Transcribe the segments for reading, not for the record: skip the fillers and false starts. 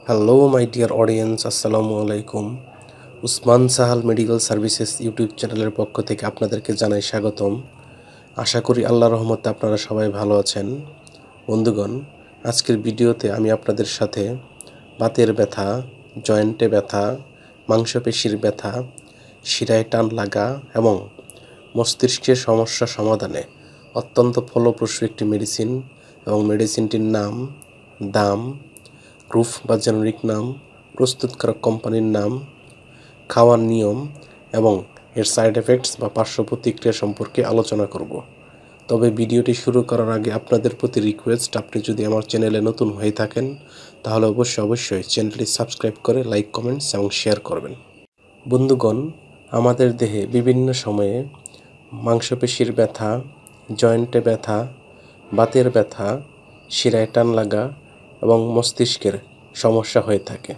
Hello my dear audience, আসসালামু আলাইকুম। Usman Sahal medical services YouTube চ্যানেলের পক্ষ থেকে আপনাদেরকে জানাই স্বাগতম। আশা করি আল্লাহর রহমতে আপনারা সবাই ভালো আছেন। বন্ধুগণ, আজকের ভিডিওতে আমি আপনাদের সাথে বাতের ব্যথা, জয়েন্টে ব্যথা, মাংসপেশির ব্যথা, শিরায় টান লাগা এবং মস্তিষ্কের সমস্যা সমাধানে অত্যন্ত ফলপ্রসূ একটি মেডিসিন এবং মেডিসিনটির নাম, দাম, প্রুফ বা জেনেরিক নাম, প্রস্তুতকারক কোম্পানির নাম, খাওয়ার নিয়ম এবং এর সাইড এফেক্টস বা পার্শ্ব প্রতিক্রিয়া সম্পর্কে আলোচনা করব। তবে ভিডিওটি শুরু করার আগে আপনাদের প্রতি রিকোয়েস্ট, আপনি যদি আমার চ্যানেলে নতুন হয়ে থাকেন তাহলে অবশ্যই চ্যানেলটি সাবস্ক্রাইব করে লাইক, কমেন্টস এবং শেয়ার করবেন। বন্ধুগণ, আমাদের দেহে বিভিন্ন সময়ে মাংসপেশির ব্যথা, জয়েন্টে ব্যথা, বাতের ব্যথা, শিরায় টান লাগা এবং মস্তিষ্কের সমস্যা হয়ে থাকে।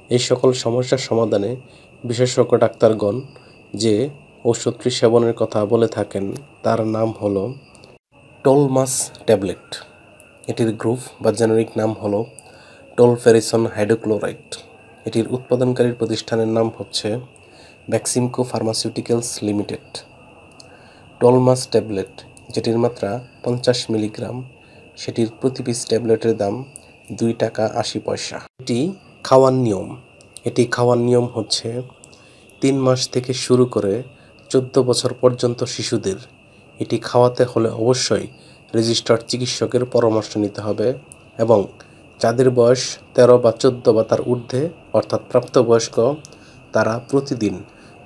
এই সকল সমস্যার সমাধানে বিশেষজ্ঞ ডাক্তারগণ যে ঔষধটি সেবনের কথা বলে থাকেন তার নাম হলো টোলমাস ট্যাবলেট। এটির গ্রুপ বা জেনেরিক নাম হলো টোলফেরিসন হাইড্রোক্লোরাইড। এটির উৎপাদনকারী প্রতিষ্ঠানের নাম হচ্ছে বেক্সিমকো ফার্মাসিউটিক্যালস লিমিটেড। টোলমাস ট্যাবলেট, যেটির মাত্রা 50 মিলিগ্রাম, সেটির প্রতি পিস ট্যাবলেটের দাম 2 টাকা 80 পয়সা। এটি খাওয়ার নিয়ম হচ্ছে 3 মাস থেকে শুরু করে 14 বছর পর্যন্ত শিশুদের এটি খাওয়াতে হলে অবশ্যই রেজিস্টার্ড চিকিৎসকের পরামর্শ নিতে হবে এবং যাদের বয়স 13 বা 14 বা তার ঊর্ধ্বে অর্থাৎ প্রাপ্তবয়স্ক, তারা প্রতিদিন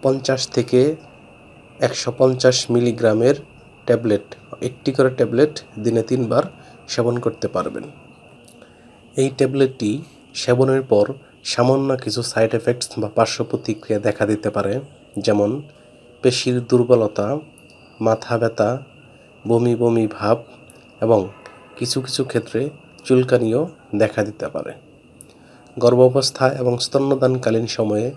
50 থেকে 150 মিলিগ্রামের ট্যাবলেট, একটি করে ট্যাবলেট দিনে 3 বার সেবন করতে পারবেন। এই ট্যাবলেটটি সেবনের পর সামান্য কিছু সাইড এফেক্টস বা পার্শ্ব প্রতিক্রিয়া দেখা দিতে পারে, যেমন পেশির দুর্বলতা, মাথা ব্যথা, বমি বমি ভাব এবং কিছু কিছু ক্ষেত্রে চুলকানিও দেখা দিতে পারে। গর্ভাবস্থা এবং স্তন্যদানকালীন সময়ে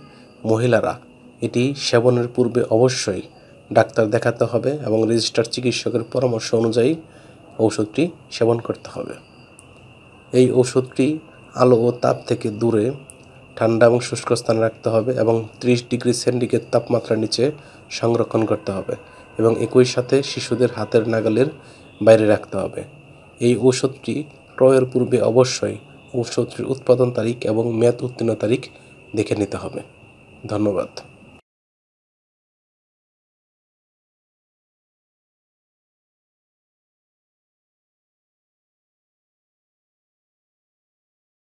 মহিলারা এটি সেবনের পূর্বে অবশ্যই ডাক্তার দেখাতে হবে এবং রেজিস্টার্ড চিকিৎসকের পরামর্শ অনুযায়ী ঔষধটি সেবন করতে হবে। এই ঔষধটি আলো ও তাপ থেকে দূরে ঠান্ডা এবং শুষ্ক স্থানে রাখতে হবে এবং 30 ডিগ্রি সেন্টিগ্রেড তাপমাত্রার নিচে সংরক্ষণ করতে হবে এবং একই সাথে শিশুদের হাতের নাগালের বাইরে রাখতে হবে। এই ঔষধটি ক্রয়ের পূর্বে অবশ্যই ঔষধটির উৎপাদন তারিখ এবং মেয়াদ উত্তীর্ণ তারিখ দেখে নিতে হবে। ধন্যবাদ।